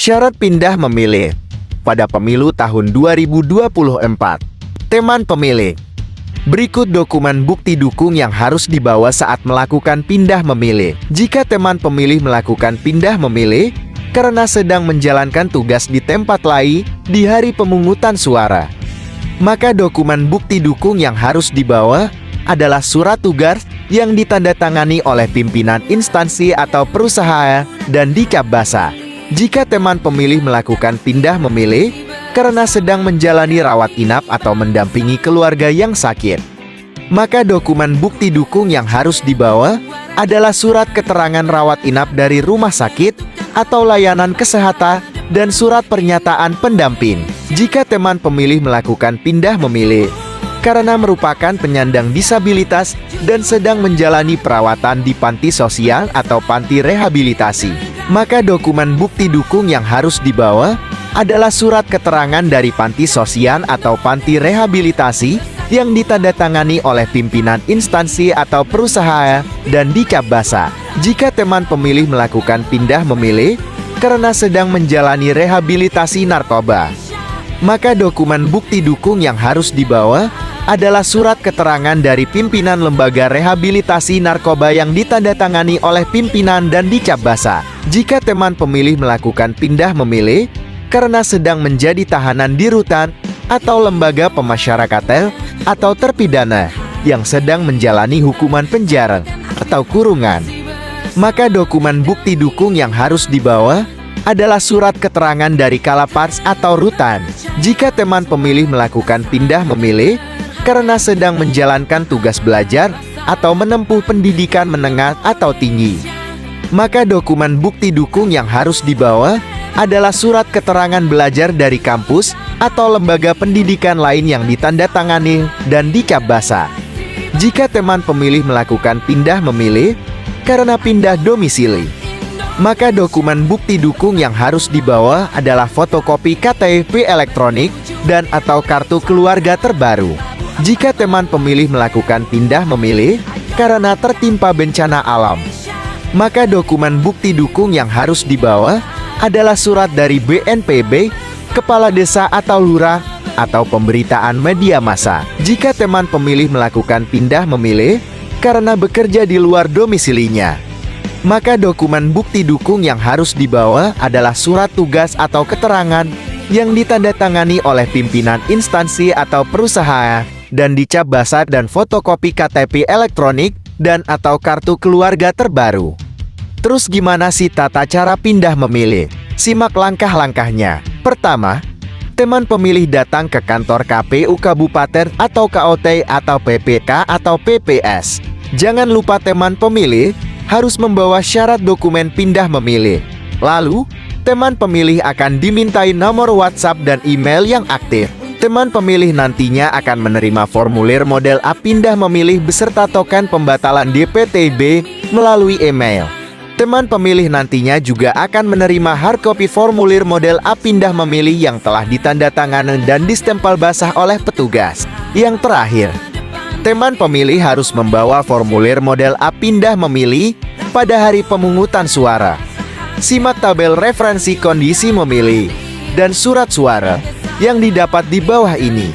Syarat pindah memilih pada pemilu tahun 2024. Teman pemilih. Berikut dokumen bukti dukung yang harus dibawa saat melakukan pindah memilih. Jika teman pemilih melakukan pindah memilih karena sedang menjalankan tugas di tempat lain di hari pemungutan suara, maka dokumen bukti dukung yang harus dibawa adalah surat tugas yang ditandatangani oleh pimpinan instansi atau perusahaan dan dicap basah. Jika teman pemilih melakukan pindah memilih karena sedang menjalani rawat inap atau mendampingi keluarga yang sakit, maka dokumen bukti dukung yang harus dibawa adalah surat keterangan rawat inap dari rumah sakit atau layanan kesehatan dan surat pernyataan pendamping. Jika teman pemilih melakukan pindah memilih karena merupakan penyandang disabilitas dan sedang menjalani perawatan di panti sosial atau panti rehabilitasi, maka dokumen bukti dukung yang harus dibawa adalah surat keterangan dari panti sosial atau panti rehabilitasi yang ditandatangani oleh pimpinan instansi atau perusahaan dan dicap basah. Jika teman pemilih melakukan pindah memilih karena sedang menjalani rehabilitasi narkoba, maka dokumen bukti dukung yang harus dibawa adalah surat keterangan dari pimpinan lembaga rehabilitasi narkoba yang ditandatangani oleh pimpinan dan dicap basah. Jika teman pemilih melakukan pindah memilih karena sedang menjadi tahanan di rutan atau lembaga pemasyarakatan atau terpidana yang sedang menjalani hukuman penjara atau kurungan, maka dokumen bukti dukung yang harus dibawa adalah surat keterangan dari Kalapas atau rutan. Jika teman pemilih melakukan pindah memilih karena sedang menjalankan tugas belajar atau menempuh pendidikan menengah atau tinggi, maka dokumen bukti dukung yang harus dibawa adalah surat keterangan belajar dari kampus atau lembaga pendidikan lain yang ditandatangani dan dicap basah. Jika teman pemilih melakukan pindah memilih karena pindah domisili, maka dokumen bukti dukung yang harus dibawa adalah fotokopi KTP elektronik dan atau kartu keluarga terbaru. Jika teman pemilih melakukan pindah memilih karena tertimpa bencana alam, maka dokumen bukti dukung yang harus dibawa adalah surat dari BNPB, kepala desa atau lurah, atau pemberitaan media massa. Jika teman pemilih melakukan pindah memilih karena bekerja di luar domisilinya, maka dokumen bukti dukung yang harus dibawa adalah surat tugas atau keterangan yang ditandatangani oleh pimpinan instansi atau perusahaan dan dicap basah dan fotokopi KTP elektronik dan atau kartu keluarga terbaru. Terus gimana sih tata cara pindah memilih? Simak langkah-langkahnya. Pertama, teman pemilih datang ke kantor KPU Kabupaten atau KOT atau PPK atau PPS. Jangan lupa teman pemilih harus membawa syarat dokumen pindah memilih. Lalu, teman pemilih akan dimintai nomor WhatsApp dan email yang aktif. Teman pemilih nantinya akan menerima formulir model A pindah memilih beserta token pembatalan DPTB melalui email. Teman pemilih nantinya juga akan menerima hardcopy formulir model A pindah memilih yang telah ditandatangani dan distempel basah oleh petugas. Yang terakhir, teman pemilih harus membawa formulir model A pindah memilih pada hari pemungutan suara. Simak tabel referensi kondisi memilih dan surat suara yang didapat di bawah ini.